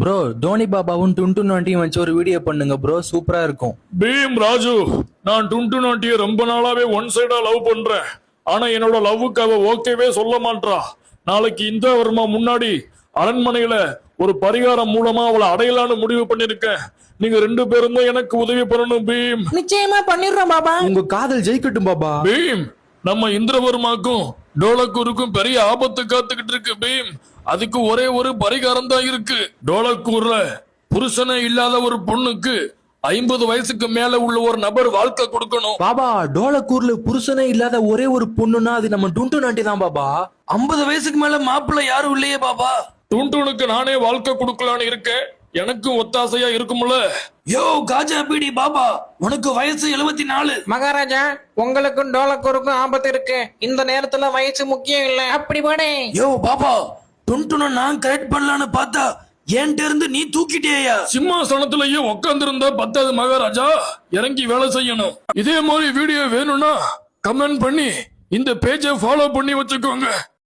Bro Dhoni பாபாவும் டுன்டு நோண்டியும் வச்சு ஒரு வீடியோ பண்ணுங்க ப்ரோ, சூப்பரா இருக்கும். பீம் ராஜு, நான் டுன்டு நாட்டிய ரொம்ப நாளாவே ஒன் சைடா லவ் பண்றேன். ஆனா என்னோட லவ்வுக்கு அவ ஓகேவே சொல்ல மாட்டா. நாளைக்கு இந்த வருமா முன்னாடி அரண்மனையில ஒரு பரிகாரம் மூலமா அவளை அடையலான்னு முடிவு பண்ணிருக்கேன். நீங்க 2 பேரும் தான் எனக்கு உதவி பண்ணணும் பீம். நிச்சயமா பண்ணிடுறோம் பாபா. உங்க காதல் ஜெயிக்கட்டும் பாபா. பீம், நம்ம இந்திரவர்மாக்கும் டோலக்கூருக்கும் பெரிய ஆபத்து காத்துக்கிட்டு இருக்கு பீம். அதுக்கு ஒரே ஒரு பரிகாரம் தான் இருக்கு. டோலக்கூர்ல புருஷனே இல்லாத ஒரு பொண்ணுக்கு 50 வயசுக்கு மேல உள்ள ஒரு நபர் வாழ்க்கை கொடுக்கணும். பாபா டோலக்கூர்ல புருஷனே இல்லாத ஒரே ஒரு பொண்ணுன்னா அது நம்ம டுன்டு நாட்டி தான் பாபா. 50 வயசுக்கு மேல மாப்பிள்ளை யாரும் இல்லையே பாபா. டுன்டுனுக்கு நானே வாழ்க்கை கொடுக்கலான்னு இருக்கேன். எனக்கும் ஒத்தாசையா இருக்கும்ல. யோ காஜா பீடி பாபா, உனக்கு வயசு 74. மகாராஜா, உங்களுக்கும் டோலக்கூருக்கும் ஆபத்து இருக்கு. இந்த நேரத்துல வயசு முக்கியம் இல்ல. அப்படி போடே. யோ பாபா, டுன்டுன நான் கரெக்ட் பண்ணலான்னு பார்த்தா என்கிட்ட இருந்து நீ தூக்கிட்டேயா. சிம்மாசனத்திலேயே உட்கார்ந்து இருந்தா பத்தாது மகாராஜா, இறங்கி வேலை செய்யணும். இதே மாதிரி வீடியோ வேணும்னா கமெண்ட் பண்ணி இந்த பேஜை ஃபாலோ பண்ணி வச்சுக்கோங்க.